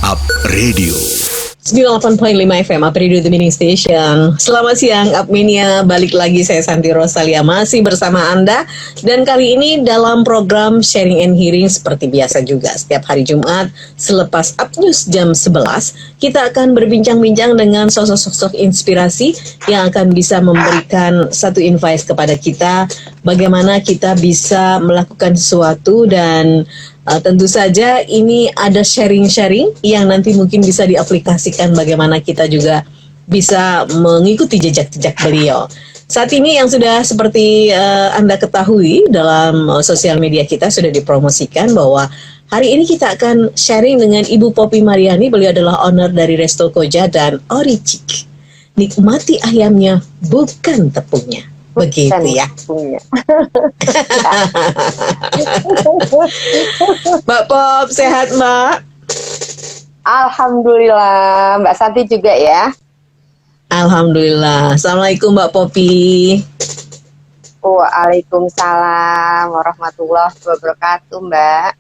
Up Radio 98.5 FM Up Radio The Meaning Station. Selamat siang Upmania, balik lagi saya Santi Rosalia masih bersama Anda. Dan kali ini dalam program Sharing and Hearing seperti biasa juga setiap hari Jumat selepas Up News jam 11 kita akan berbincang-bincang dengan sosok-sosok inspirasi yang akan bisa memberikan satu advice kepada kita bagaimana kita bisa melakukan sesuatu. Dan tentu saja ini ada sharing-sharing yang nanti mungkin bisa diaplikasikan bagaimana kita juga bisa mengikuti jejak-jejak beliau. Saat ini yang sudah seperti Anda ketahui dalam sosial media kita sudah dipromosikan bahwa hari ini kita akan sharing dengan Ibu Poppy Mariani. Beliau adalah owner dari Resto Koja dan Oricik. Nikmati ayamnya, bukan tepungnya. Begitu ya. Mbak Pop, sehat Mbak? Alhamdulillah, Mbak Santi juga ya. Alhamdulillah. Assalamualaikum Mbak Poppy. Waalaikumsalam warahmatullahi wabarakatuh, Mbak.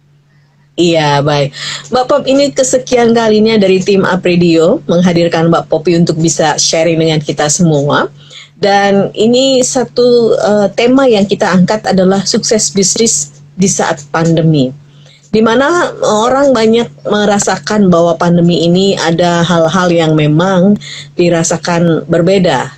Iya, baik. Mbak Pop, ini kesekian kalinya dari tim Up Radio menghadirkan Mbak Poppy untuk bisa sharing dengan kita semua. Dan ini satu tema yang kita angkat adalah sukses bisnis di saat pandemi, di mana orang banyak merasakan bahwa pandemi ini ada hal-hal yang memang dirasakan berbeda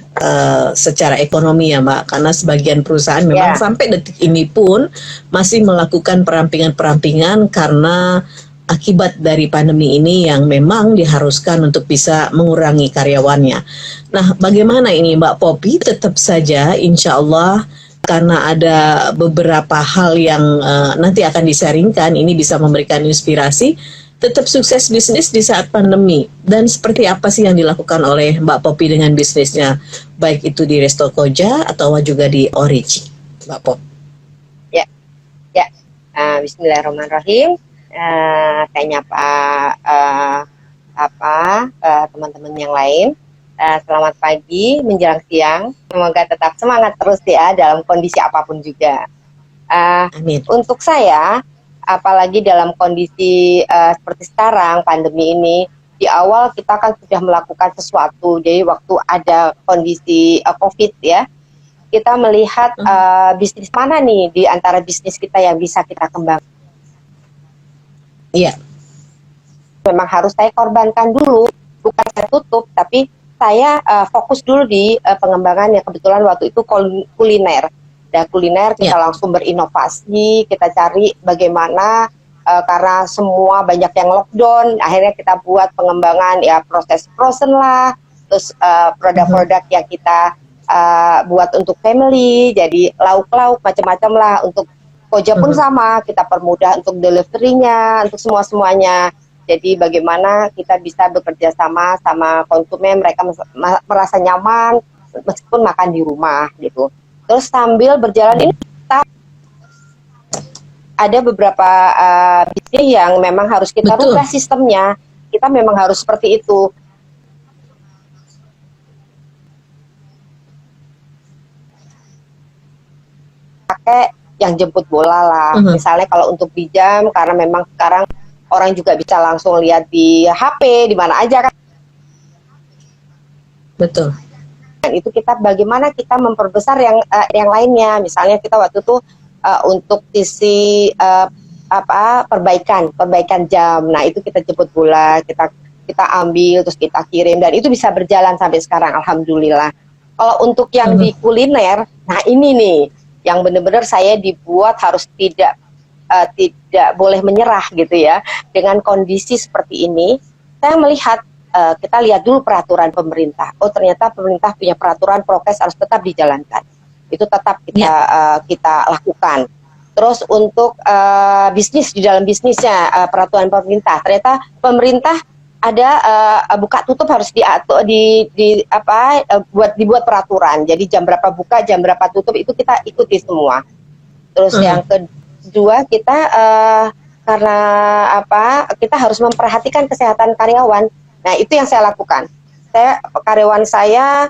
secara ekonomi ya Mbak, karena sebagian perusahaan memang sampai detik ini pun masih melakukan perampingan-perampingan karena akibat dari pandemi ini yang memang diharuskan untuk bisa mengurangi karyawannya. Nah, bagaimana ini Mbak Poppy? Tetap saja insya Allah karena ada beberapa hal yang nanti akan disaringkan, ini bisa memberikan inspirasi, tetap sukses bisnis di saat pandemi. Dan seperti apa sih yang dilakukan oleh Mbak Poppy dengan bisnisnya, baik itu di Resto Koja atau juga di Oricik, Mbak Pop? Bismillahirrahmanirrahim. Saya nyapa teman-teman yang lain. Selamat pagi menjelang siang. Semoga tetap semangat terus ya dalam kondisi apapun juga. Amin. Untuk saya, apalagi dalam kondisi seperti sekarang pandemi ini, di awal kita kan sudah melakukan sesuatu. Jadi waktu ada kondisi COVID ya, kita melihat bisnis mana nih di antara bisnis kita yang bisa kita kembangkan. Iya. Memang harus saya korbankan dulu, bukan saya tutup, tapi saya fokus dulu di pengembangan yang kebetulan waktu itu kuliner. Dan kuliner kita langsung berinovasi, kita cari bagaimana karena semua banyak yang lockdown, akhirnya kita buat pengembangan ya proses frozen lah, terus produk-produk yang kita buat untuk family, jadi lauk-lauk macam-macam lah. Untuk Koja pun sama, kita permudah untuk deliverynya, untuk semua-semuanya. Jadi bagaimana kita bisa bekerja sama konsumen, mereka merasa nyaman meskipun makan di rumah gitu. Terus sambil berjalan ini kita ada beberapa bisnis yang memang harus kita rubah sistemnya. Kita memang harus seperti itu. Pakai yang jemput bola lah. Misalnya kalau untuk di jam, karena memang sekarang orang juga bisa langsung lihat di HP di mana aja kan. Betul. Dan itu kita bagaimana kita memperbesar yang lainnya. Misalnya kita waktu itu untuk sisi perbaikan jam. Nah, itu kita jemput bola, kita ambil terus kita kirim dan itu bisa berjalan sampai sekarang alhamdulillah. Kalau untuk yang di kuliner, nah ini nih yang benar-benar saya dibuat harus tidak boleh menyerah gitu ya. Dengan kondisi seperti ini, saya melihat kita lihat dulu peraturan pemerintah. Oh ternyata pemerintah punya peraturan prokes harus tetap dijalankan. Itu tetap kita lakukan. Terus untuk bisnis di dalam bisnisnya peraturan pemerintah. Ternyata pemerintah ada buka tutup harus dibuat peraturan. Jadi jam berapa buka, jam berapa tutup itu kita ikuti semua. Terus yang kedua kita karena kita harus memperhatikan kesehatan karyawan. Nah, itu yang saya lakukan. Karyawan saya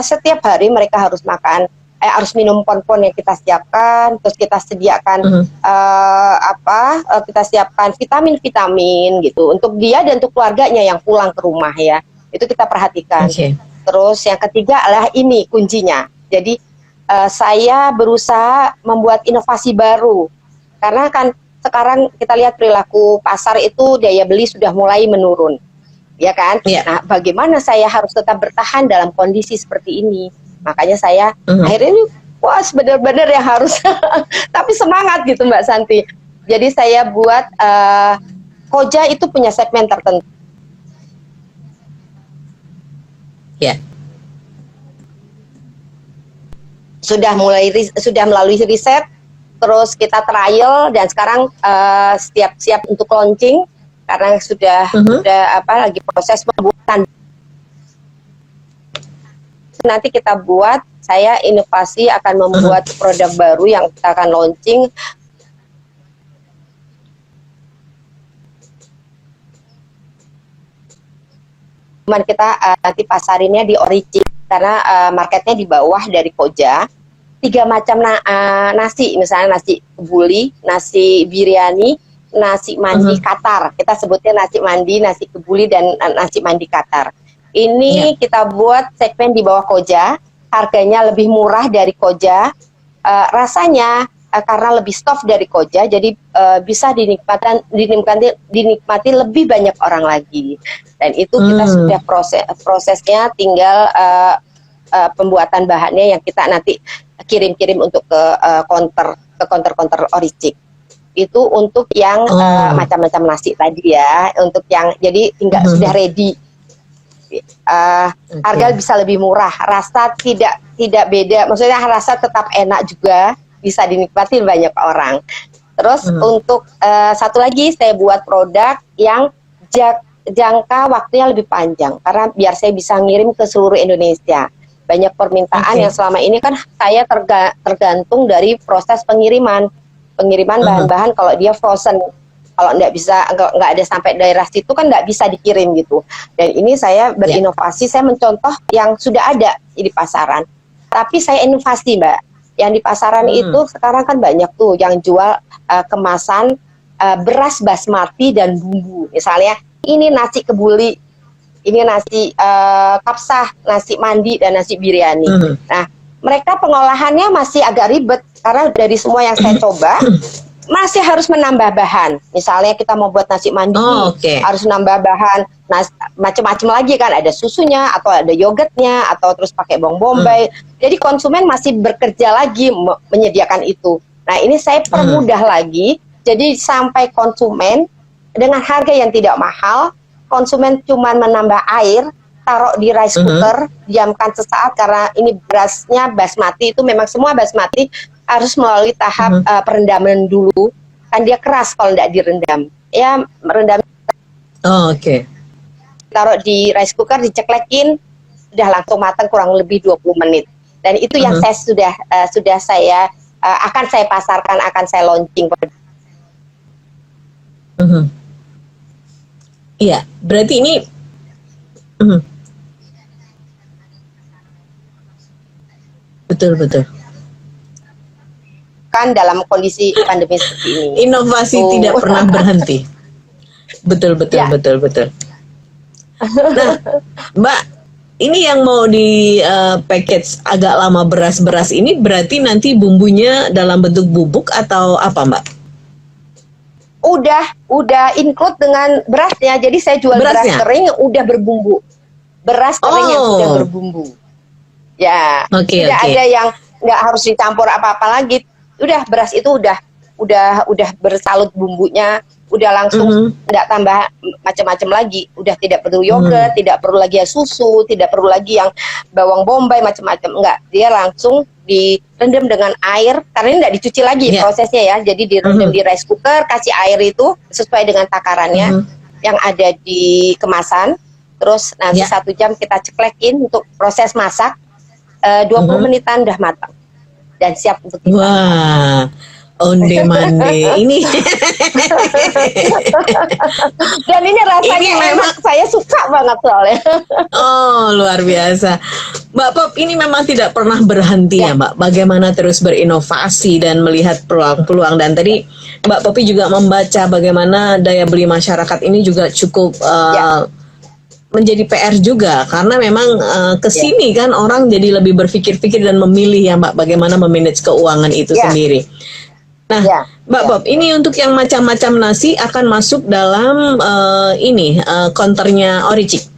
setiap hari mereka harus makan harus minum pon-pon yang kita siapkan, terus kita sediakan kita siapkan vitamin-vitamin gitu untuk dia dan untuk keluarganya yang pulang ke rumah ya. Itu kita perhatikan. Okay. Terus yang ketiga adalah ini kuncinya. Jadi saya berusaha membuat inovasi baru. Karena kan sekarang kita lihat perilaku pasar itu daya beli sudah mulai menurun. Ya kan? Yeah. Nah, bagaimana saya harus tetap bertahan dalam kondisi seperti ini? Makanya saya akhirnya ini wah benar-benar yang harus tapi semangat gitu Mbak Santi. Jadi saya buat Koja itu punya segmen tertentu. Ya. Sudah melalui riset, terus kita trial dan sekarang siap untuk launching karena sudah lagi proses pembuatan. Nanti kita buat, saya inovasi akan membuat produk baru yang kita akan launching. Cuman kita nanti pasarinnya di Origin karena marketnya di bawah dari Koja. 3 macam nasi, misalnya nasi kebuli, nasi biryani, nasi mandi Qatar. Kita sebutnya nasi mandi, nasi kebuli, dan nasi mandi Qatar. Ini kita buat segmen di bawah Koja, harganya lebih murah dari Koja, rasanya karena lebih soft dari Koja, jadi bisa dinikmati lebih banyak orang lagi. Dan itu kita sudah prosesnya, tinggal pembuatan bahannya yang kita nanti kirim-kirim untuk ke counter Oricik. Itu untuk yang macam-macam nasi tadi ya, untuk yang jadi tinggal sudah ready. Harga bisa lebih murah, rasa tidak beda, maksudnya rasa tetap enak juga, bisa dinikmati banyak orang. Terus untuk satu lagi saya buat produk yang jangka waktunya lebih panjang karena biar saya bisa ngirim ke seluruh Indonesia. Banyak permintaan yang selama ini kan saya tergantung dari proses pengiriman bahan-bahan kalau dia frozen. Kalau nggak ada sampai daerah situ kan nggak bisa dikirim gitu. Dan ini saya berinovasi, saya mencontoh yang sudah ada di pasaran. Tapi saya inovasi Mbak, yang di pasaran itu sekarang kan banyak tuh yang jual kemasan beras basmati dan bumbu. Misalnya ini nasi kebuli, ini nasi kapsah, nasi mandi, dan nasi biryani. Nah, mereka pengolahannya masih agak ribet karena dari semua yang saya coba masih harus menambah bahan. Misalnya kita mau buat nasi mandi, harus nambah bahan macam-macam lagi kan, ada susunya atau ada yogurtnya atau terus pakai bawang bombay. Jadi konsumen masih bekerja lagi menyediakan itu. Nah, ini saya permudah lagi. Jadi sampai konsumen dengan harga yang tidak mahal, konsumen cuma menambah air, taruh di rice cooker, diamkan sesaat karena ini berasnya basmati, itu memang semua basmati harus melalui tahap perendaman dulu. Kan dia keras kalau tidak direndam. Ya, merendam. Taruh di rice cooker, diceklekin, udah langsung matang kurang lebih 20 menit. Dan itu yang saya sudah saya akan saya pasarkan, akan saya launching. Iya, berarti ini betul. Kan dalam kondisi pandemi seperti ini. Inovasi tidak pernah berhenti. Betul. Nah, Mbak, ini yang mau di package agak lama beras ini berarti nanti bumbunya dalam bentuk bubuk atau apa, Mbak? Udah include dengan berasnya. Jadi saya jual berasnya? Beras kering yang udah berbumbu. Beras kering yang sudah berbumbu. Ya, tidak ada yang nggak harus dicampur apa-apa lagi. Udah beras itu udah bersalut bumbunya, udah langsung tidak tambah macam-macam lagi. Udah tidak perlu yogurt, tidak perlu lagi susu, tidak perlu lagi yang bawang bombay macam-macam. Enggak, dia langsung direndam dengan air karena ini tidak dicuci lagi prosesnya ya. Jadi direndam di rice cooker, kasih air itu sesuai dengan takarannya yang ada di kemasan. Terus nanti 1 jam kita ceklekin untuk proses masak. 20 menitan udah matang dan siap untuk kita. Wah, onde mande ini. Dan ini Rasanya memang saya suka banget soalnya. Oh, luar biasa. Mbak Pop, ini memang tidak pernah berhenti ya, Mbak. Bagaimana terus berinovasi dan melihat peluang-peluang. Dan tadi Mbak Popi juga membaca bagaimana daya beli masyarakat ini juga cukup menjadi PR juga. Karena memang kesini kan orang jadi lebih berpikir-pikir dan memilih ya, Mbak, bagaimana memanage keuangan itu sendiri. Nah, Mbak Bob, ini untuk yang macam-macam nasi akan masuk dalam counternya Oricik.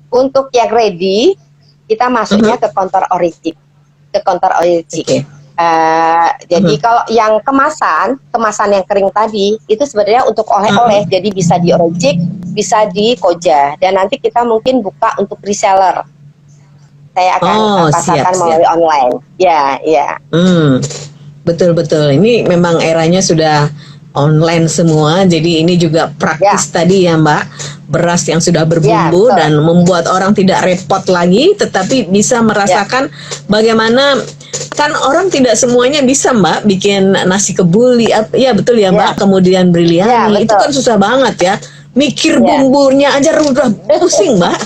Untuk yang ready, kita masuknya ke counter Oricik, Okay. Jadi kalau yang kemasan yang kering tadi itu sebenarnya untuk oleh-oleh, jadi bisa di Oricik, bisa di Koja, dan nanti kita mungkin buka untuk reseller. Saya akan pasarkan melalui online. Ya. Betul-betul. Ini memang eranya sudah online semua, jadi ini juga praktis tadi ya, Mbak. Beras yang sudah berbumbu dan membuat orang tidak repot lagi, tetapi bisa merasakan bagaimana, kan orang tidak semuanya bisa, Mbak, bikin nasi kebuli. Ya betul ya, Mbak. Kemudian briliani, itu kan susah banget ya. Mikir bumbunya aja udah pusing, Mbak.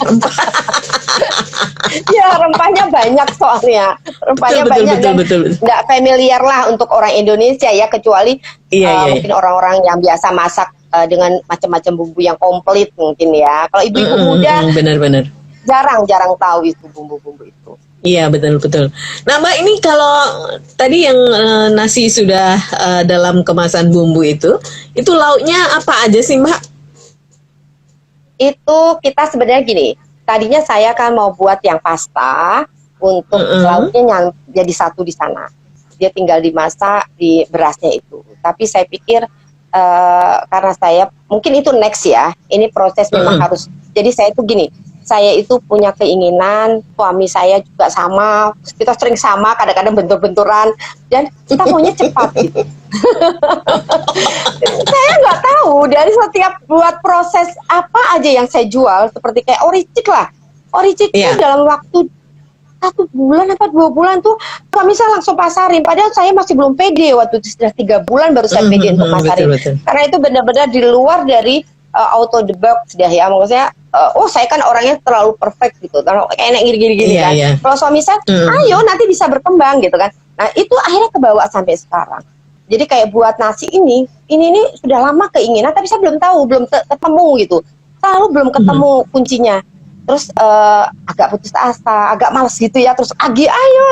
Ya, rempahnya banyak soalnya. Rempahnya banyak dan nggak familiar lah untuk orang Indonesia ya, kecuali mungkin orang-orang yang biasa masak dengan macam-macam bumbu yang komplit mungkin ya. Kalau ibu-ibu muda benar-benar jarang tahu itu bumbu-bumbu itu. Iya, betul. Nah, Mbak, ini kalau tadi yang nasi sudah dalam kemasan bumbu itu lauknya apa aja sih, Mbak? Itu kita sebenarnya gini, tadinya saya kan mau buat yang pasta untuk lauknya yang jadi satu di sana. Dia tinggal dimasak di berasnya itu. Tapi saya pikir karena saya mungkin itu next ya. Ini proses memang harus. Jadi saya itu gini, saya itu punya keinginan, suami saya juga sama, kita sering sama, kadang-kadang bentur-benturan, dan kita maunya cepat gitu. Saya nggak tahu dari setiap buat proses apa aja yang saya jual, seperti kayak Oricik lah. Oricik itu dalam waktu 1 bulan apa 2 bulan tuh kami saya langsung pasarin. Padahal saya masih belum pede waktu itu, sudah 3 bulan baru saya pede untuk pasarin. Betul. Karena itu benar-benar di luar dari auto the box sudah ya. Maksudnya, saya kan orangnya terlalu perfect gitu. Kalau kayak gini kan. Kalau suami saya, ayo nanti bisa berkembang gitu kan. Nah itu akhirnya kebawa sampai sekarang. Jadi kayak buat nasi ini sudah lama keinginan, tapi saya belum tahu, belum ketemu gitu. Selalu belum ketemu kuncinya. Terus agak putus asa, agak malas gitu ya. Terus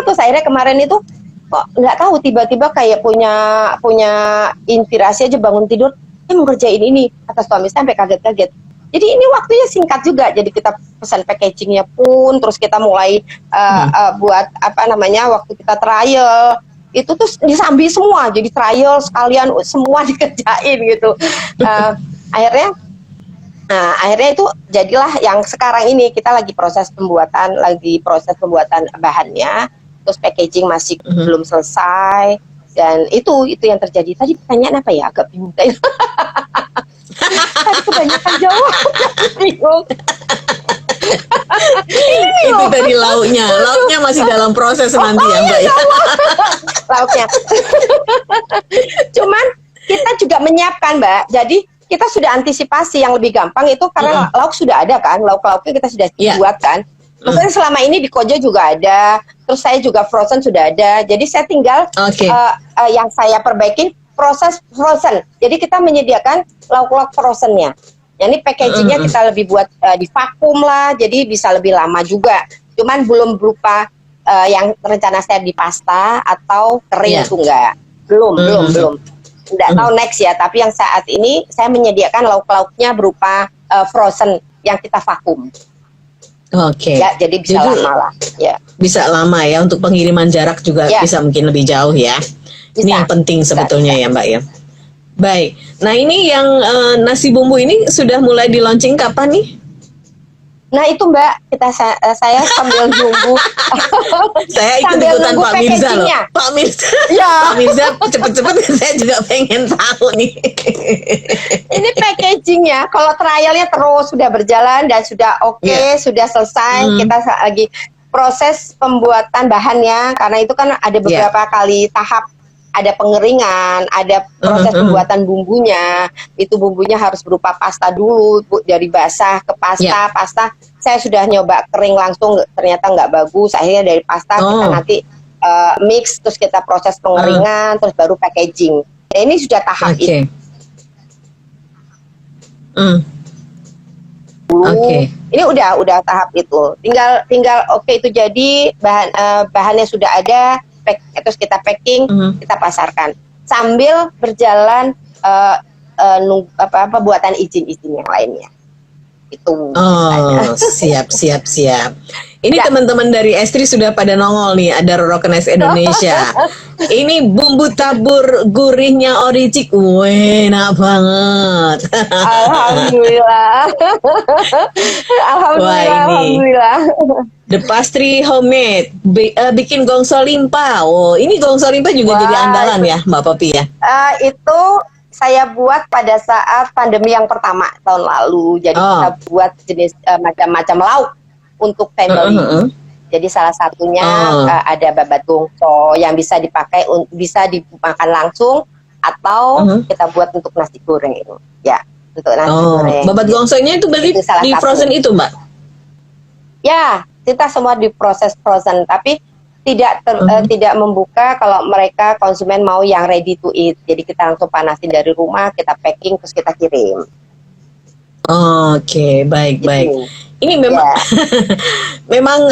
terus akhirnya kemarin itu kok nggak tahu tiba-tiba kayak punya inspirasi aja bangun tidur, mau kerjain ini, kata suami sampai kaget-kaget. Jadi ini waktunya singkat juga. Jadi kita pesan packagingnya pun, terus kita mulai buat waktu kita trial. Itu tuh disambi semua, jadi trial sekalian semua dikerjain gitu. Akhirnya itu jadilah yang sekarang ini kita lagi proses pembuatan bahannya, terus packaging masih belum selesai, dan itu yang terjadi. Tadi pertanyaan apa ya, agak bingung. Tadi kebanyakan jawab, bingung. Itu tadi lauknya masih dalam proses nanti ya, Mbak ya. Lauknya. Cuman kita juga menyiapkan, Mbak. Jadi kita sudah antisipasi yang lebih gampang itu karena lauk sudah ada kan, lauk-lauknya kita sudah buat kan. Maksudnya selama ini di Koja juga ada, terus saya juga frozen sudah ada. Jadi saya tinggal yang saya perbaikin proses frozen. Jadi kita menyediakan lauk-lauk frozennya. Ini packagingnya kita lebih buat di vakum lah, jadi bisa lebih lama juga. Cuman belum berupa yang rencana saya di pasta atau kering itu enggak. Belum. Enggak tahu next ya, tapi yang saat ini saya menyediakan lauk-lauknya berupa frozen yang kita vakum. Ya, jadi bisa lama lah. Ya. Bisa lama ya, untuk pengiriman jarak juga bisa mungkin lebih jauh ya. Ini yang penting sebetulnya ya, Mbak ya. Baik, nah ini yang nasi bumbu ini sudah mulai di launching kapan nih? Nah itu Mbak, saya sambil nunggu. Saya ikut-ikutan Pak Mirza loh. Pak Mirza, Pak Mirza cepet-cepet, saya juga pengen tahu nih. Ini packagingnya, kalau trialnya terus sudah berjalan dan sudah sudah selesai. Kita lagi proses pembuatan bahannya, karena itu kan ada beberapa kali tahap ada pengeringan, ada proses pembuatan bumbunya. Itu bumbunya harus berupa pasta dulu, Bu, dari basah ke pasta. Pasta saya sudah nyoba kering langsung, ternyata nggak bagus. Akhirnya dari pasta kita nanti mix, terus kita proses pengeringan, terus baru packaging. Nah, ini sudah tahap itu. Ini udah tahap itu. Tinggal itu jadi bahannya sudah ada, terus kita packing, kita pasarkan. Sambil berjalan pembuatan izin-izin yang lainnya. Itu. Siap. Ini teman-teman dari Estri sudah pada nongol nih, ada Rorokenes Indonesia. Ini bumbu tabur gurihnya Oricik, enak banget. Alhamdulillah. Alhamdulillah. The Pastry Homemade, bikin gongso limpa. Ini gongso limpa juga jadi andalan ya, Mbak Popi ya? Itu saya buat pada saat pandemi yang pertama tahun lalu. Jadi kita buat jenis macam-macam lauk untuk family. Jadi salah satunya ada babat gongso yang bisa dipakai, bisa dimakan langsung, atau kita buat untuk nasi goreng. Ya, untuk nasi goreng. Babat gongsonya itu berarti di frozen itu, Mbak? Ya, kita semua di proses frozen, tapi tidak membuka kalau mereka konsumen mau yang ready to eat. Jadi kita langsung panasin dari rumah, kita packing, terus kita kirim. Baik. Ini memang memang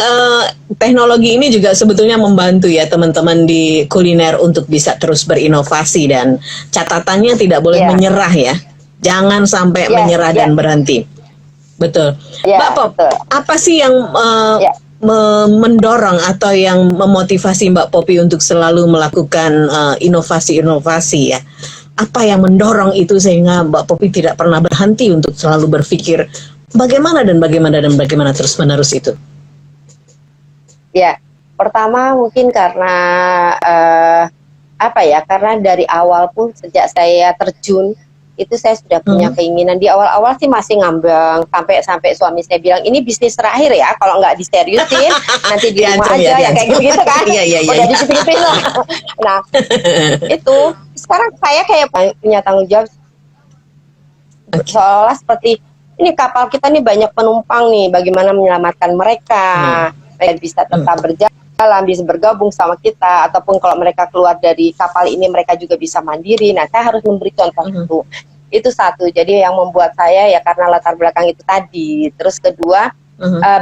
teknologi ini juga sebetulnya membantu ya teman-teman di kuliner untuk bisa terus berinovasi, dan catatannya tidak boleh menyerah ya. Jangan sampai menyerah dan berhenti. Betul. Mbak Pop, apa sih yang mendorong atau yang memotivasi Mbak Popi untuk selalu melakukan inovasi-inovasi ya? Apa yang mendorong itu sehingga Mbak Popi tidak pernah berhenti untuk selalu berpikir bagaimana terus-menerus itu? Ya, pertama mungkin karena karena dari awal pun sejak saya terjun itu saya sudah punya keinginan. Di awal-awal sih masih ngambang, sampai suami saya bilang ini bisnis terakhir ya, kalau nggak diseriusin nanti di rumah aja ya kayak gitu kan. Udah dipikir-pikir lah. Nah itu sekarang saya kayak punya tanggung jawab, seolah seperti ini kapal kita nih banyak penumpang nih, bagaimana menyelamatkan mereka bisa tetap berjalan, bisa bergabung sama kita, ataupun kalau mereka keluar dari kapal ini mereka juga bisa mandiri. Nah, saya harus memberi contoh itu satu. Jadi yang membuat saya ya karena latar belakang itu tadi. Terus kedua,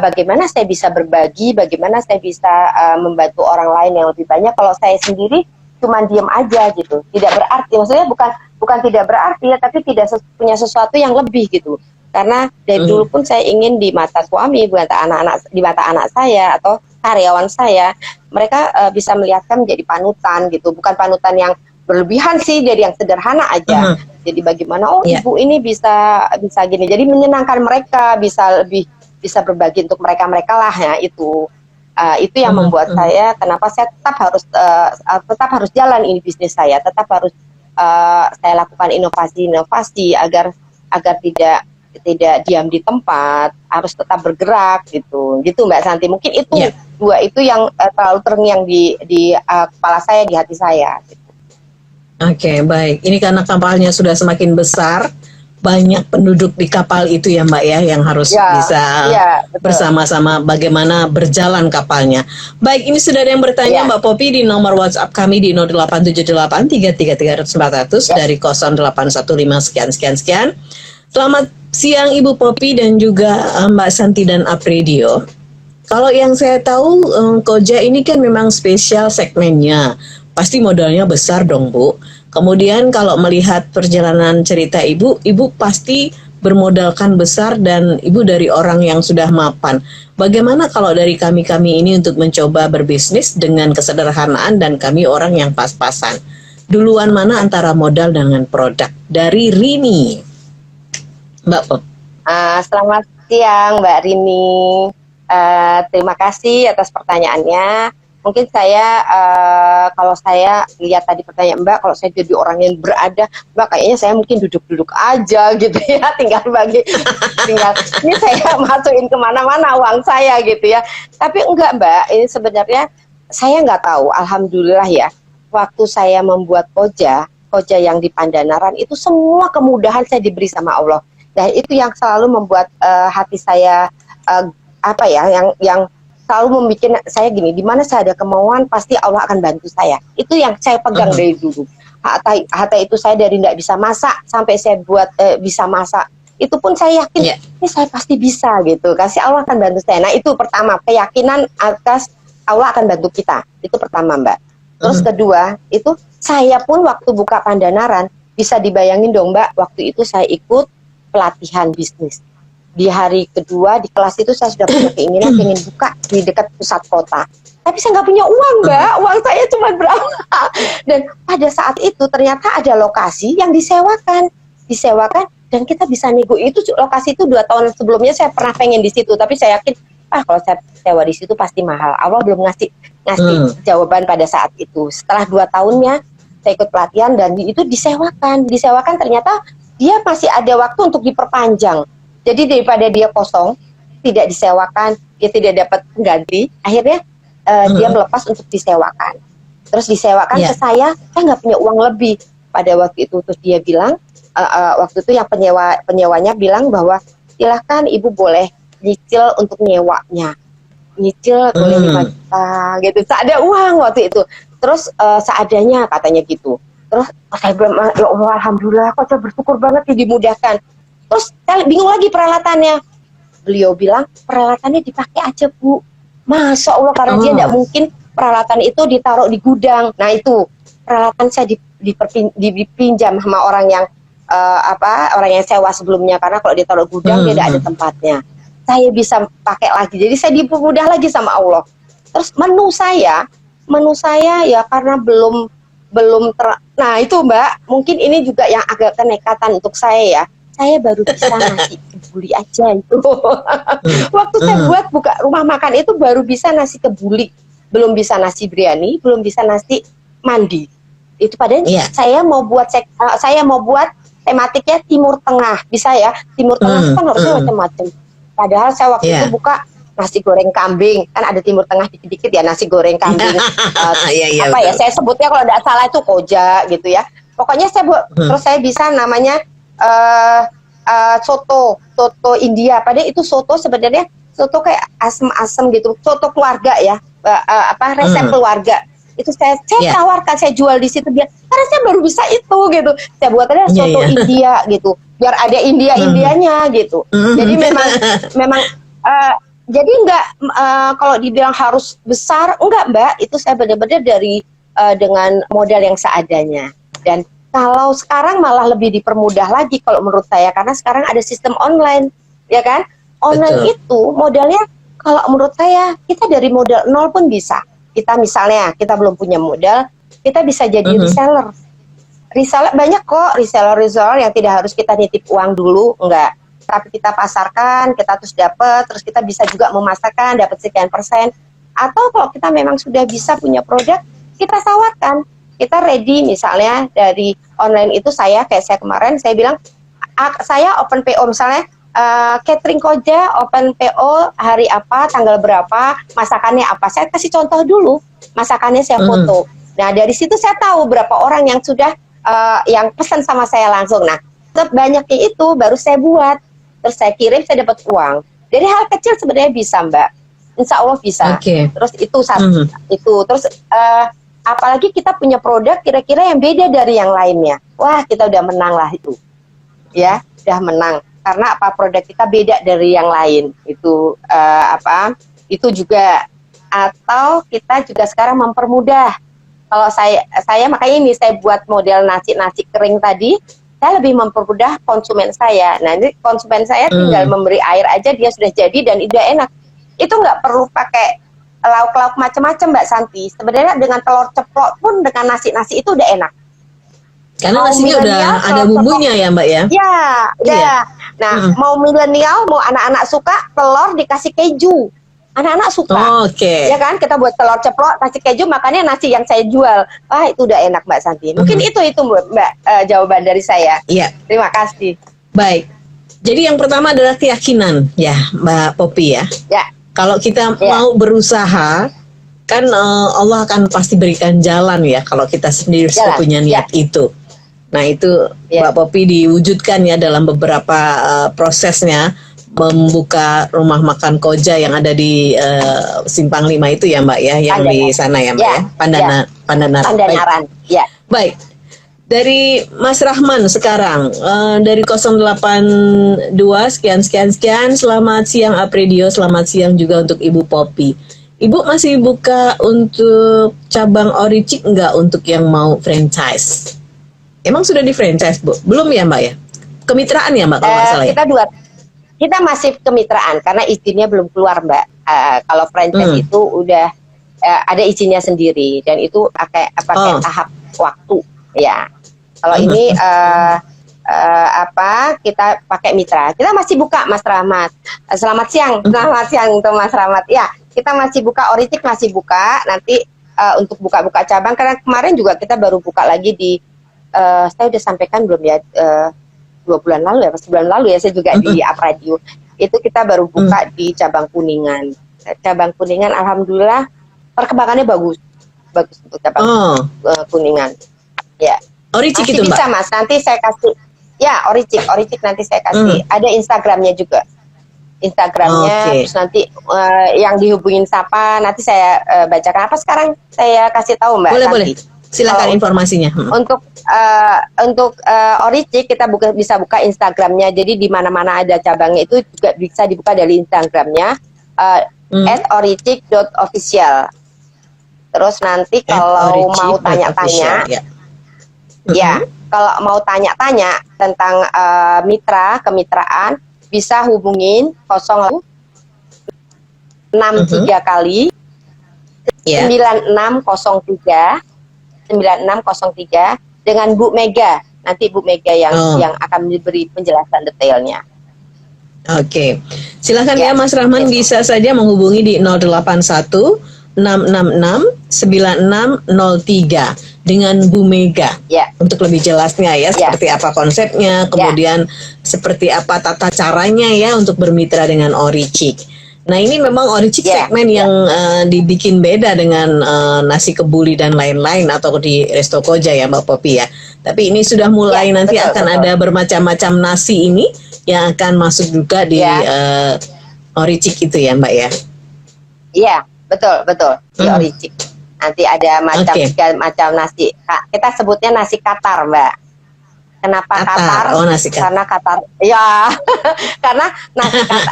bagaimana saya bisa berbagi, bagaimana saya bisa membantu orang lain yang lebih banyak. Kalau saya sendiri cuma diem aja gitu, tidak berarti. Maksudnya bukan tidak berarti ya, tapi tidak punya sesuatu yang lebih gitu. Karena dari dulu pun saya ingin di mata suami, di mata anak saya atau karyawan saya, mereka bisa melihatkan menjadi panutan gitu, bukan panutan yang berlebihan sih, jadi yang sederhana aja. Jadi bagaimana ibu ini bisa gini, jadi menyenangkan mereka, bisa berbagi untuk mereka lah ya, itu yang membuat saya, kenapa saya tetap harus jalan ini bisnis saya, tetap harus saya lakukan inovasi agar tidak diam di tempat, harus tetap bergerak gitu Mbak Santi. Mungkin itu dua itu yang terlalu terngiang di kepala saya, di hati saya gitu. Baik. Ini karena kapalnya sudah semakin besar, banyak penduduk di kapal itu ya Mbak ya, yang harus bisa bersama-sama bagaimana berjalan kapalnya. Baik, ini sudah ada yang bertanya Mbak Popi di nomor WhatsApp kami di 0878333400 dari 0815 sekian. Selamat siang Ibu Popi dan juga Mbak Santi dan Apredio. Kalau yang saya tahu Koja ini kan memang spesial segmennya. Pasti modalnya besar dong Bu. Kemudian kalau melihat perjalanan cerita Ibu pasti bermodalkan besar dan Ibu dari orang yang sudah mapan. Bagaimana kalau dari kami ini untuk mencoba berbisnis dengan kesederhanaan dan kami orang yang pas-pasan? Duluan mana antara modal dengan produk? Dari Rini. Mbak Pop. Selamat siang Mbak Rini. Terima kasih atas pertanyaannya. Mungkin saya kalau saya lihat tadi pertanyaan Mbak, kalau saya jadi orang yang berada, Mbak kayaknya saya mungkin duduk-duduk aja gitu ya, tinggal ini saya masukin kemana-mana uang saya gitu ya. Tapi enggak Mbak, ini sebenarnya saya nggak tahu. Alhamdulillah ya, waktu saya membuat koja yang di Pandanaran itu semua kemudahan saya diberi sama Allah. Dan itu yang selalu membuat hati saya apa ya, yang selalu membuat saya gini, di mana saya ada kemauan pasti Allah akan bantu saya. Itu yang saya pegang dari dulu. Hatta itu saya dari tidak bisa masak sampai saya buat bisa masak. Itu pun saya yakin ini saya pasti bisa gitu. Kasih Allah akan bantu saya. Nah itu pertama, keyakinan atas Allah akan bantu kita. Itu pertama Mbak. Terus kedua, itu saya pun waktu buka Pandanaran, bisa dibayangin dong Mbak, waktu itu saya ikut pelatihan bisnis. Di hari kedua di kelas itu saya sudah punya keinginan ingin buka di dekat pusat kota. Tapi saya nggak punya uang Mbak, uang saya cuma berapa. Dan pada saat itu ternyata ada lokasi yang disewakan dan kita bisa nego. Itu lokasi itu 2 tahun sebelumnya saya pernah pengen di situ, tapi saya yakin kalau saya sewa di situ pasti mahal. Allah belum ngasih jawaban pada saat itu. Setelah 2 tahunnya saya ikut pelatihan dan itu disewakan ternyata dia masih ada waktu untuk diperpanjang. Jadi daripada dia kosong, tidak disewakan, dia tidak dapat pengganti, akhirnya dia melepas untuk disewakan. Terus disewakan ke saya nggak punya uang lebih pada waktu itu. Terus dia bilang, waktu itu yang penyewanya bilang bahwa silahkan ibu boleh nyicil untuk nyewanya. Nyicil boleh 5 juta gitu. Ada uang waktu itu. Terus seadanya katanya gitu. Terus saya bilang, ya Allah alhamdulillah kok saya bersyukur banget dimudahkan. Terus saya bingung lagi peralatannya. Beliau bilang peralatannya dipakai aja Bu. Masya Allah karena dia tidak mungkin peralatan itu ditaruh di gudang. Nah itu peralatan saya dipinjam sama orang yang orang yang sewa sebelumnya, karena kalau ditaruh gudang dia tidak ada tempatnya. Saya bisa pakai lagi. Jadi saya dipermudah lagi sama Allah. Terus menu saya ya karena belum nah itu Mbak, mungkin ini juga yang agak kenekatan untuk saya ya. Saya baru bisa nasi kebuli aja itu. Waktu saya buka rumah makan itu baru bisa nasi kebuli, belum bisa nasi biryani, belum bisa nasi mandi. Itu padahal saya mau buat tematiknya Timur Tengah, bisa ya. Timur Tengah itu kan harusnya macam-macam. Padahal saya waktu itu buka nasi goreng kambing, kan ada Timur Tengah dikit-dikit ya, nasi goreng kambing. Saya sebutnya kalau tidak salah itu koja gitu ya. Pokoknya saya buat, terus saya bisa namanya soto India. Padahal itu soto sebenarnya soto kayak asem-asem gitu, soto keluarga ya, resep keluarga. Itu saya tawarkan, saya jual di situ biar karena saya baru bisa itu gitu. Saya buatnya soto India gitu, biar ada Indianya gitu. Jadi memang jadi enggak kalau dibilang harus besar, enggak Mbak. Itu saya benar-benar dari dengan modal yang seadanya. Dan kalau sekarang malah lebih dipermudah lagi kalau menurut saya, karena sekarang ada sistem online, ya kan? Online itu modalnya kalau menurut saya kita dari modal 0 pun bisa. Kita misalnya kita belum punya modal, kita bisa jadi reseller. Reseller banyak kok, reseller yang tidak harus kita nitip uang dulu, enggak. Tapi kita pasarkan, kita terus dapat, terus kita bisa juga memasarkan, dapat sekian persen. Atau kalau kita memang sudah bisa punya produk, kita tawarkan. Kita ready misalnya dari online itu kayak saya kemarin, saya bilang, saya open PO misalnya, catering koja, open PO hari apa, tanggal berapa, masakannya apa. Saya kasih contoh dulu, masakannya saya foto. Nah dari situ saya tahu berapa orang yang sudah, yang pesan sama saya langsung. Nah banyaknya itu baru saya buat, terus saya kirim, saya dapat uang. Dari hal kecil sebenarnya bisa Mbak, insya Allah bisa. Terus itu satu, itu terus apalagi kita punya produk kira-kira yang beda dari yang lainnya. Wah, kita udah menang lah itu. Ya, udah menang. Karena produk kita beda dari yang lain. Itu itu juga, atau kita juga sekarang mempermudah. Kalau saya makanya ini saya buat model nasi kering tadi, saya lebih mempermudah konsumen saya. Nah, ini konsumen saya tinggal memberi air aja dia sudah jadi dan udah enak. Itu nggak perlu pakai lauk-lauk macam-macam Mbak Santi. Sebenarnya dengan telur ceplok pun dengan nasi itu udah enak. Karena nasinya udah ada bumbunya ya Mbak ya? Ya. Nah, mau milenial, mau anak-anak suka telur dikasih keju. Anak-anak suka. Ya kan, kita buat telur ceplok kasih keju, makanya nasi yang saya jual. Wah, itu udah enak Mbak Santi. Mungkin itu Mbak jawaban dari saya. Iya. Terima kasih. Baik. Jadi yang pertama adalah keyakinan ya Mbak Poppy ya. Ya. Kalau kita mau berusaha, kan Allah akan pasti berikan jalan ya kalau kita sendiri sudah Jalan, punya niat itu. Nah itu Ya. Mbak Popi diwujudkan ya dalam beberapa prosesnya membuka rumah makan Koja yang ada di Simpang 5 itu ya Mbak ya, yang di sana ya Mbak ya, Pandanaran. Pandanaran. Ya. Baik. Dari Mas Rahman sekarang, dari 082 sekian. Selamat siang Apredio, selamat siang juga untuk Ibu Popi. Ibu masih buka untuk cabang Oricik nggak untuk yang mau franchise? Emang sudah di franchise Bu? Belum ya Mbak ya? Kemitraan ya Mbak kalau nggak salah ya? Kita masih kemitraan karena izinnya belum keluar Mbak. Kalau franchise itu udah ada izinnya sendiri dan itu pakai tahap waktu ya. Kalau ini kita pakai mitra. Kita masih buka Mas Rahmat. Selamat siang untuk Mas Rahmat. Ya, kita masih buka Oricik, masih buka. Nanti untuk buka-buka cabang karena kemarin juga kita baru buka lagi di saya udah sampaikan belum ya 2 bulan lalu ya, sebulan lalu ya saya juga di Apradio. Itu kita baru buka di cabang Kuningan. Cabang Kuningan alhamdulillah perkembangannya bagus untuk cabang Kuningan. Ya. Oricik masih itu bisa Mbak? Mas, nanti saya kasih. Ya, Oricik nanti saya kasih. Ada Instagramnya juga. Terus nanti yang dihubungin siapa, nanti saya bacakan. Apa sekarang saya kasih tahu Mbak? Boleh. Silakan informasinya. Untuk Oricik kita bisa buka Instagramnya. Jadi di mana-mana ada cabangnya itu juga bisa dibuka dari Instagramnya @oricik.official. Terus nanti kalau mau tanya-tanya, kalau mau tanya-tanya tentang kemitraan, bisa hubungin 063 kali 9603 dengan Bu Mega. Nanti Bu Mega yang akan diberi penjelasan detailnya. Oke. Silakan ya Mas Rahman bisa saja menghubungi di 081 666 9603 dengan Bu Mega untuk lebih jelasnya ya seperti apa konsepnya, kemudian seperti apa tata caranya ya untuk bermitra dengan Oricik. Nah ini memang Oricik segmen yang dibikin beda dengan nasi kebuli dan lain-lain atau di Resto Koja ya Mbak Popi ya. Tapi ini sudah mulai nanti akan ada bermacam-macam nasi ini yang akan masuk juga di Oricik itu ya Mbak ya. Iya betul di Oricik. Nanti ada macam nasi. Kita sebutnya nasi Qatar, Mbak. Kenapa Qatar? Oh, nasi Qatar. Karena Qatar, ya,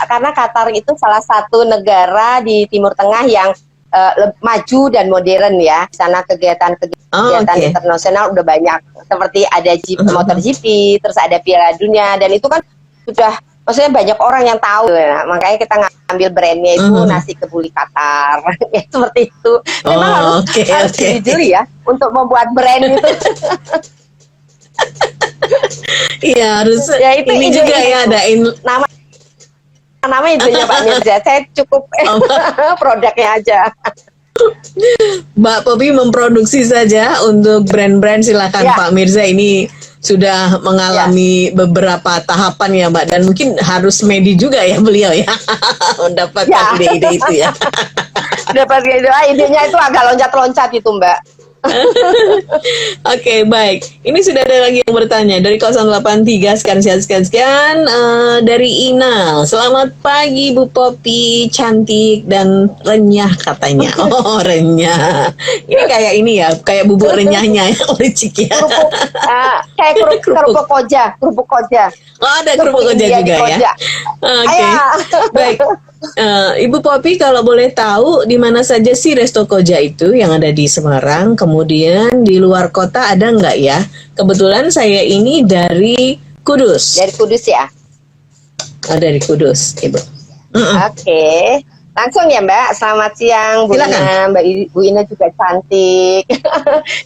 karena Qatar itu salah satu negara di Timur Tengah yang maju dan modern ya. Di sana kegiatan internasional udah banyak. Seperti ada motor GP, terus ada Piala Dunia, dan itu kan sudah maksudnya banyak orang yang tahu, nah, makanya kita ngambil brandnya itu nasi kebuli Qatar, ya, seperti itu. Memang harus jeli ya untuk membuat brand itu. Iya harus. Ya, itu ini juga ya ada nama intinya Pak Mirza. Saya cukup produknya aja. Mbak Popi memproduksi saja untuk brand-brand, silakan Pak Mirza. Ini sudah mengalami beberapa tahapan ya Mbak, dan mungkin harus medi juga ya beliau ya mendapatkan ide-ide itu ya. Idenya itu agak loncat-loncat itu Mbak. Oke, baik. Ini sudah ada lagi yang bertanya dari 083 sekian dari Inal. Selamat pagi Bu Popi, cantik dan renyah katanya. Oh, renyah. Ini kayak ini ya, kayak bubuk renyahnya Oricik ya. Kayak kerupuk koja. Oh, ada kerupuk koja juga ya. Oke. Baik. Ibu Popi kalau boleh tahu di mana saja sih Resto Koja itu yang ada di Semarang, kemudian di luar kota ada nggak ya? Kebetulan saya ini dari Kudus. Dari Kudus ya? Oh, dari Kudus, Ibu. Oke. Langsung ya Mbak, selamat siang Bu Ina. Bu Ina juga cantik.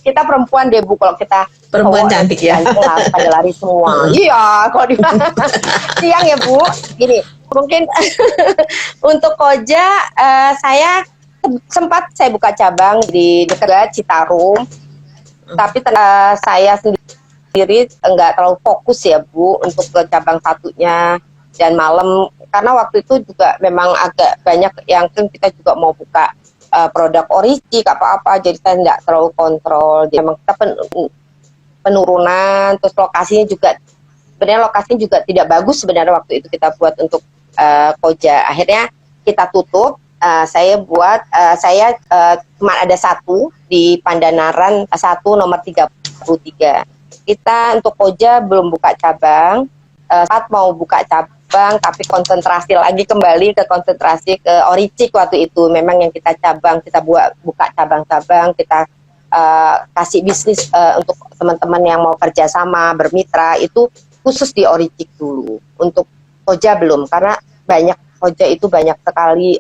Kita perempuan deh Bu, kalau kita perempuan cantik ya. Pada lari semua. Iya, kalau di siang ya Bu. Gini, mungkin untuk Koja saya sempat saya buka cabang di dekat Citarum. Tapi saya sendiri enggak terlalu fokus ya Bu untuk ke cabang satunya dan malam, karena waktu itu juga memang agak banyak yang kita juga mau buka produk oricik apa-apa, jadi saya nggak terlalu kontrol. Jadi memang kita penurunan, terus lokasinya juga sebenarnya lokasinya juga tidak bagus sebenarnya waktu itu kita buat untuk Koja. Akhirnya kita tutup. Saya cuma ada satu di Pandanaran 1 nomor 33. Kita untuk Koja belum buka cabang. Saat mau buka cabang, tapi konsentrasi lagi kembali ke konsentrasi ke oricik waktu itu. Memang yang kita buka cabang-cabang, kita kasih bisnis untuk teman-teman yang mau kerjasama, bermitra, itu khusus di oricik dulu. Untuk Koja belum, karena Koja itu banyak sekali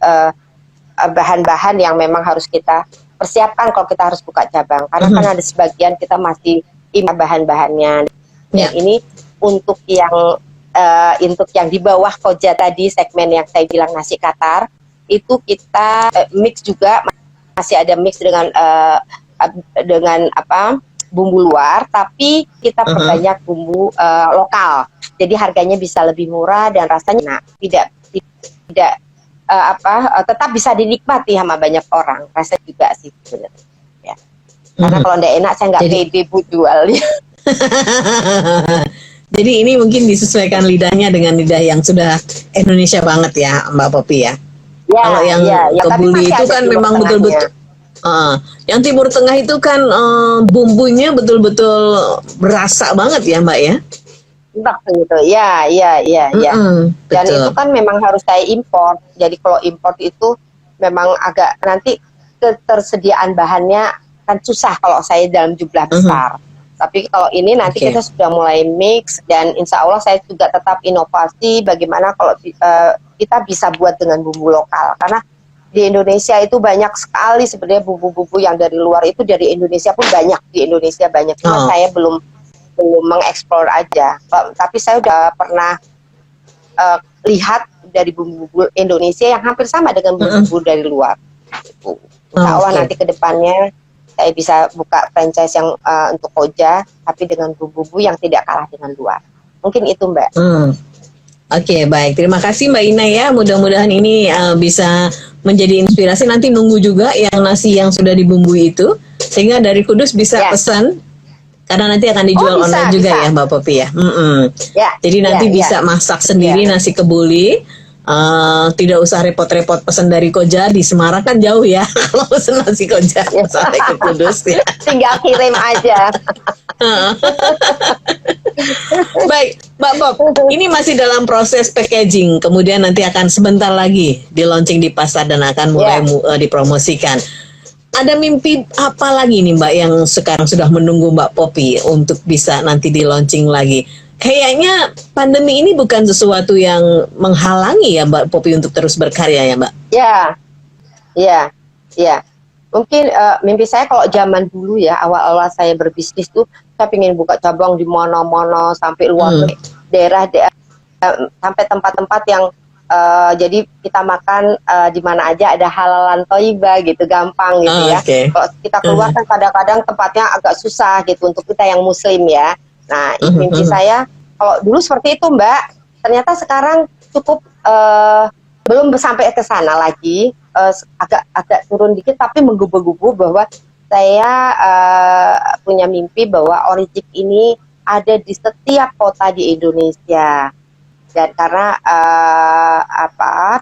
bahan-bahan yang memang harus kita persiapkan kalau kita harus buka cabang. Karena kan ada sebagian kita masih impor bahan-bahannya. Ya. Ini untuk yang di bawah Koja tadi, segmen yang saya bilang nasi Qatar, itu kita mix juga, masih ada mix dengan bumbu luar, tapi kita perbanyak bumbu lokal. Jadi harganya bisa lebih murah dan rasanya tidak tetap bisa dinikmati sama banyak orang. Rasa juga sih sebenarnya. Ya. Karena kalau nggak enak saya nggak pede bu jualnya. Jadi ini mungkin disesuaikan lidahnya dengan lidah yang sudah Indonesia banget ya Mbak Popi ya. Kalau yang kebuli itu kan memang betul-betul yang Timur Tengah itu kan bumbunya betul-betul berasa banget ya Mbak ya. Gitu. Ya. Dan itu kan memang harus saya import. Jadi kalau import itu memang agak nanti ketersediaan bahannya kan susah kalau saya dalam jumlah besar. Tapi kalau ini nanti kita sudah mulai mix, dan insya Allah saya juga tetap inovasi bagaimana kalau kita bisa buat dengan bumbu lokal. Karena di Indonesia itu banyak sekali sebenarnya bumbu-bumbu yang dari luar itu, dari Indonesia pun banyak, di Indonesia banyak. Cuma saya belum mengeksplor aja. Tapi saya udah pernah lihat dari bumbu-bumbu Indonesia yang hampir sama dengan bumbu-bumbu dari luar. Insya Allah nanti ke depannya saya bisa buka franchise yang untuk Koja, tapi dengan bumbu-bumbu yang tidak kalah dengan luar. Mungkin itu Mbak. Oke, baik. Terima kasih Mbak Ina ya. Mudah-mudahan ini bisa menjadi inspirasi. Nanti nunggu juga yang nasi yang sudah dibumbui itu, sehingga dari Kudus bisa pesan. Karena nanti akan dijual online juga ya Mbak Popi ya. Jadi nanti bisa masak sendiri nasi kebuli. Tidak usah repot-repot pesan dari Koja. Di Semarang kan jauh ya. Kalau pesan nasi Koja sampai ke Kudus ya. Tinggal kirim aja. Baik, Mbak Pop, ini masih dalam proses packaging. Kemudian nanti akan sebentar lagi di launching di pasar dan akan mulai dipromosikan. Ada mimpi apa lagi nih Mbak yang sekarang sudah menunggu Mbak Popi untuk bisa nanti di launching lagi? Kayaknya pandemi ini bukan sesuatu yang menghalangi ya Mbak Popi untuk terus berkarya ya Mbak? Ya. Mungkin mimpi saya kalau zaman dulu ya, awal-awal saya berbisnis tuh, saya pengen buka cabang di mana-mana sampai luar daerah, sampai tempat-tempat yang jadi kita makan di mana aja ada halalan toiba gitu, gampang gitu ya. Kalau kita keluar kan kadang-kadang tempatnya agak susah gitu untuk kita yang muslim ya. Nah, mimpi saya kalau dulu seperti itu Mbak, ternyata sekarang cukup belum sampai ke sana lagi, agak turun dikit, tapi menggebu-gebu bahwa saya punya mimpi bahwa oricik ini ada di setiap kota di Indonesia. Dan karena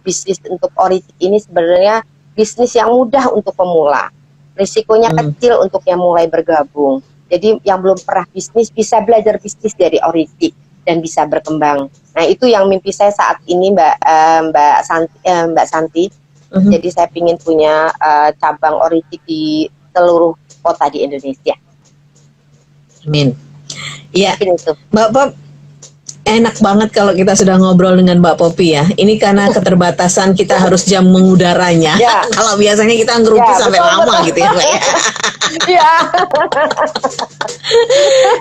bisnis untuk oricik ini sebenarnya bisnis yang mudah untuk pemula, risikonya kecil untuk yang mulai bergabung. Jadi yang belum pernah bisnis bisa belajar bisnis dari oricik dan bisa berkembang. Nah itu yang mimpi saya saat ini Mbak Santi. Jadi saya ingin punya cabang oricik di seluruh kota di Indonesia. Amin. Iya, Mbak Pop, enak banget kalau kita sudah ngobrol dengan Mbak Popi ya. Ini karena keterbatasan kita harus jam mengudaranya. Kalau biasanya kita ngerumpi sampai lama gitu ya Mbak ya.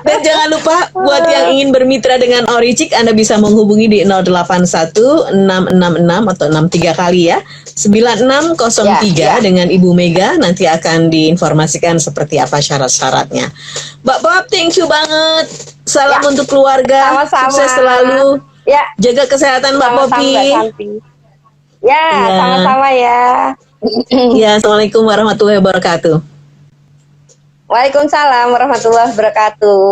Dan jangan lupa buat yang ingin bermitra dengan Oricik, Anda bisa menghubungi di 081 666 atau 63 kali ya 9603 dengan Ibu Mega. Nanti akan diinformasikan seperti apa syarat-syaratnya. Mbak Pop, thank you banget. Salam untuk keluarga. Sama-sama. Sukses selalu. Jaga kesehatan Mbak Popi. Sama-sama ya. Ya, Assalamualaikum warahmatullahi wabarakatuh. Waalaikumsalam warahmatullahi wabarakatuh.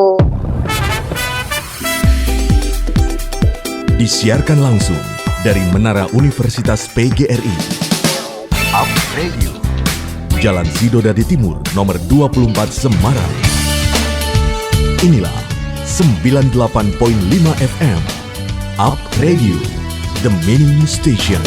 Disiarkan langsung dari Menara Universitas PGRI. Up Radio. Jalan Sidodadi Timur, nomor 24 Semarang. Inilah 98.5 FM. Up Radio, the Meaning Station.